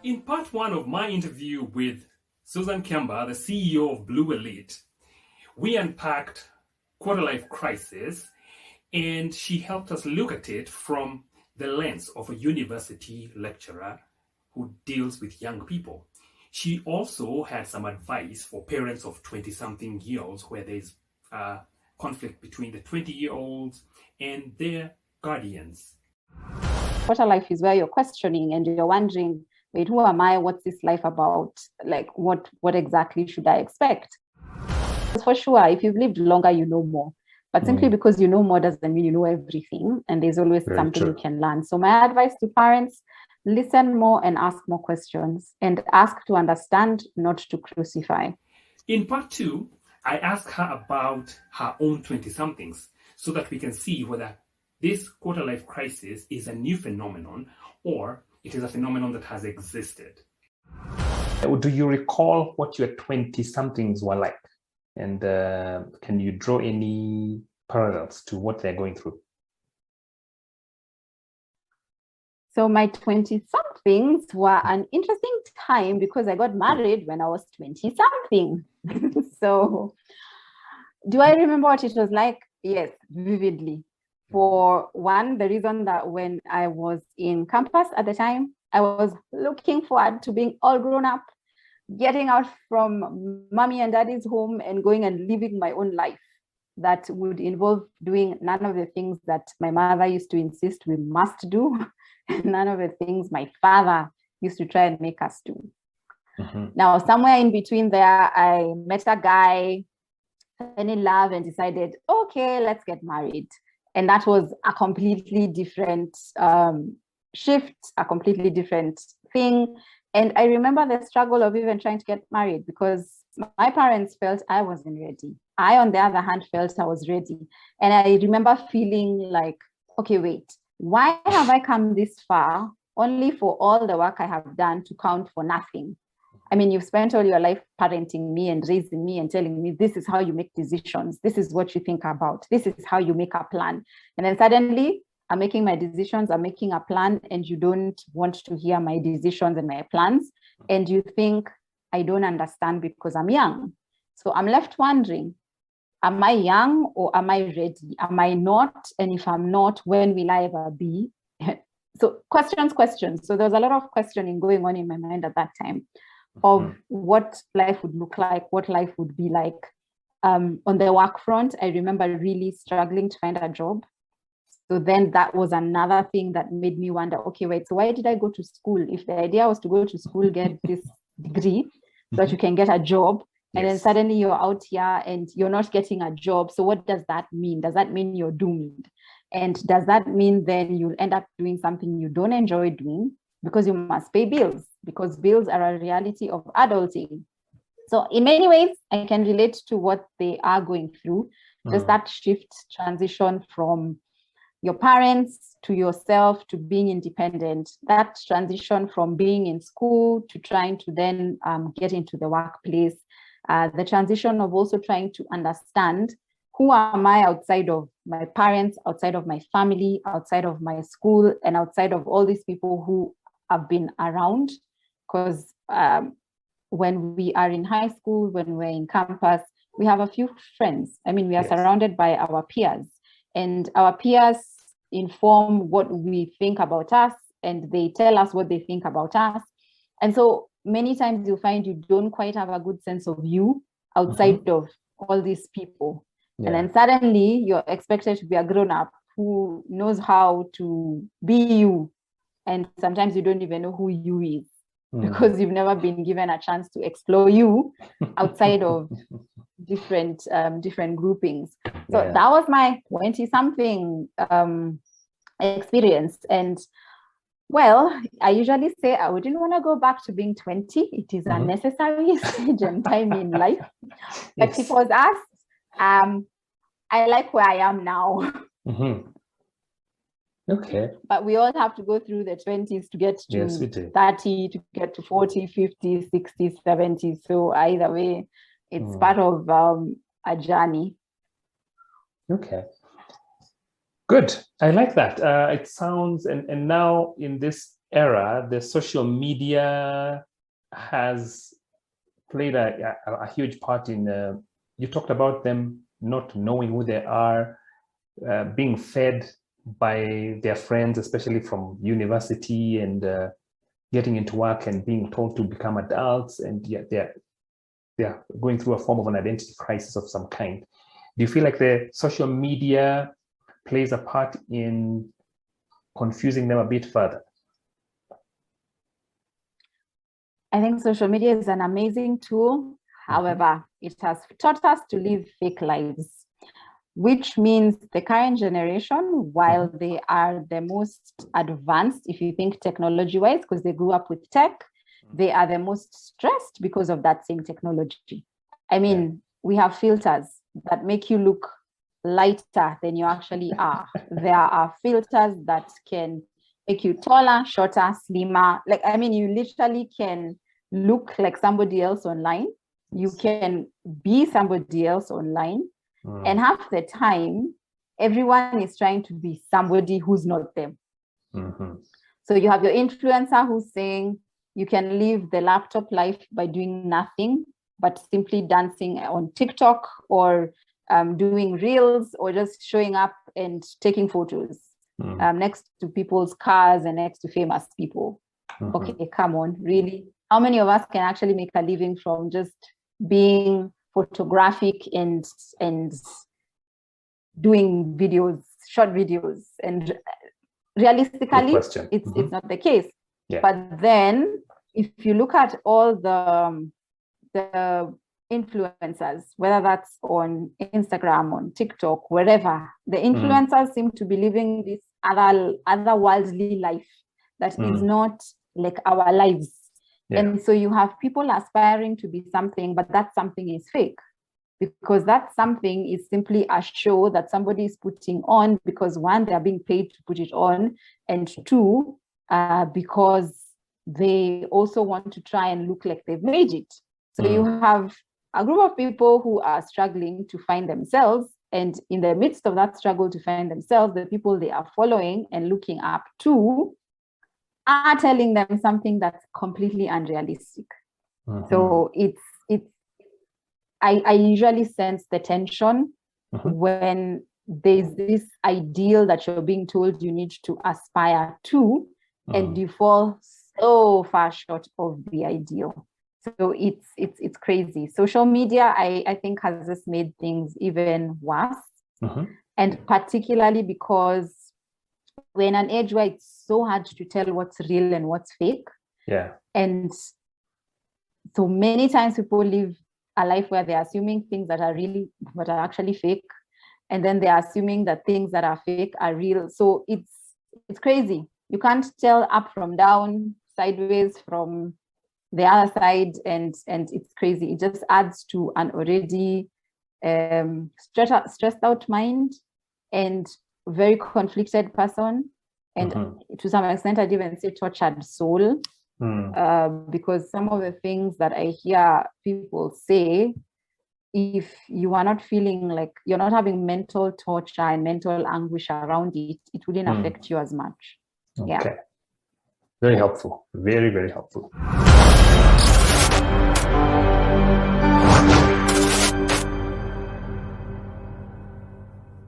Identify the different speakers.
Speaker 1: In part one of my interview with Susan Kiamba, the CEO of Blue Elite, we unpacked quarter-life crisis, and she helped us look at it from the lens of a university lecturer who deals with young people. She also had some advice for parents of 20-something-year-olds where there's conflict between the 20-year-olds and their guardians.
Speaker 2: Quarter life is where you're questioning and you're wondering, wait, who am I? What's this life about? Like, what exactly should I expect? For sure, if you've lived longer, you know more. But simply because you know more doesn't mean you know everything. And there's always something you can learn. So my advice to parents, listen more and ask more questions. And ask to understand, not to crucify.
Speaker 1: In part two, I asked her about her own 20-somethings so that we can see whether this quarter-life crisis is a new phenomenon or it is a phenomenon that has existed. Do you recall what your 20-somethings were like? And can you draw any parallels to what they're going through?
Speaker 2: So my 20-somethings were an interesting time because I got married when I was 20-something. So do I remember what it was like? Yes, vividly. For one, the reason that when I was in campus at the time, I was looking forward to being all grown up, getting out from mommy and daddy's home and going and living my own life that would involve doing none of the things that my mother used to insist we must do, and none of the things my father used to try and make us do. Now, somewhere in between there, I met a guy, fell in love and decided, okay, let's get married. And that was a completely different shift, a completely different thing. And I remember the struggle of even trying to get married because my parents felt I wasn't ready. I, on the other hand, felt I was ready. And I remember feeling like, okay, wait, why have I come this far only for all the work I have done to count for nothing? I mean, you've spent all your life parenting me and raising me and telling me this is how you make decisions. This is what you think about. This is how you make a plan. And then suddenly I'm making my decisions, I'm making a plan, and you don't want to hear my decisions and my plans. And you think I don't understand because I'm young. So I'm left wondering, am I young or am I ready? Am I not? And if I'm not, when will I ever be? So questions. So there was a lot of questioning going on in my mind at that time of what life would look like, what life would be like. On the work front, I remember really struggling to find a job. So then that was another thing that made me wonder, okay, wait, so why did I go to school? If the idea was to go to school, get this degree so that you can get a job, and then suddenly you're out here and you're not getting a job. So what does that mean? Does that mean you're doomed? And does that mean then you'll end up doing something you don't enjoy doing because you must pay bills, because bills are a reality of adulting? So in many ways, I can relate to what they are going through. Just that shift, transition from your parents to yourself to being independent, that transition from being in school to trying to then get into the workplace, the transition of also trying to understand who am I outside of my parents, outside of my family, outside of my school, and outside of all these people who have been around. Because when we are in high school, when we're in campus, we have a few friends. I mean, we are surrounded by our peers, and our peers inform what we think about us, and they tell us what they think about us. And so many times you find you don't quite have a good sense of you outside of all these people. And then suddenly you're expected to be a grown-up who knows how to be you. And sometimes you don't even know who you is because you've never been given a chance to explore you outside of different groupings. So that was my 20-something experience. And well, I usually say I wouldn't want to go back to being 20. It is a necessary stage and time in life. But it was asked, I like where I am now.
Speaker 3: Okay.
Speaker 2: But we all have to go through the 20s to get to 30, to get to 40, 50, 60, 70. So either way, it's part of a journey.
Speaker 3: Okay. Good. I like that. It sounds, and now in this
Speaker 1: era, the social media has played a huge part in, you talked about them not knowing who they are, being fed by their friends, especially from university, and getting into work and being told to become adults, and yet they're going through a form of an identity crisis of some kind. Do you feel like the social media plays a part in confusing them a bit further?
Speaker 2: I think social media is an amazing tool. However, it has taught us to live fake lives, which means the current generation, while they are the most advanced, if you think technology-wise, because they grew up with tech, they are the most stressed because of that same technology. I mean, we have filters that make you look lighter than you actually are. There are filters that can make you taller, shorter, slimmer. Like, I mean, you literally can look like somebody else online. You can be somebody else online. And half the time, everyone is trying to be somebody who's not them. So you have your influencer who's saying you can live the laptop life by doing nothing, but simply dancing on TikTok or doing reels or just showing up and taking photos next to people's cars and next to famous people. Okay, come on, really? How many of us can actually make a living from just being photographic and doing videos, short videos? And realistically, it's not the case. But then if you look at all the influencers, whether that's on Instagram, on TikTok, wherever, the influencers seem to be living this otherworldly life that is not like our lives. And so you have people aspiring to be something, but that something is fake, because that something is simply a show that somebody is putting on because, one, they are being paid to put it on, and two, because they also want to try and look like they've made it. So you have a group of people who are struggling to find themselves, and in the midst of that struggle to find themselves, the people they are following and looking up to are telling them something that's completely unrealistic. So I usually sense the tension when there's this ideal that you're being told you need to aspire to, and you fall so far short of the ideal. So it's crazy. Social media, I think, has just made things even worse, and particularly because we're in an age where it's so hard to tell what's real and what's fake. And so many times people live a life where they're assuming things that are really, but are actually fake, and then they're assuming that things that are fake are real. So it's crazy. You can't tell up from down, sideways from the other side, and it's crazy. It just adds to an already stressed out mind and very conflicted person, and to some extent I'd even say tortured soul, because some of the things that I hear people say, if you are not feeling like you're not having mental torture and mental anguish around it, it wouldn't affect you as much.
Speaker 1: Very helpful. Very, very helpful.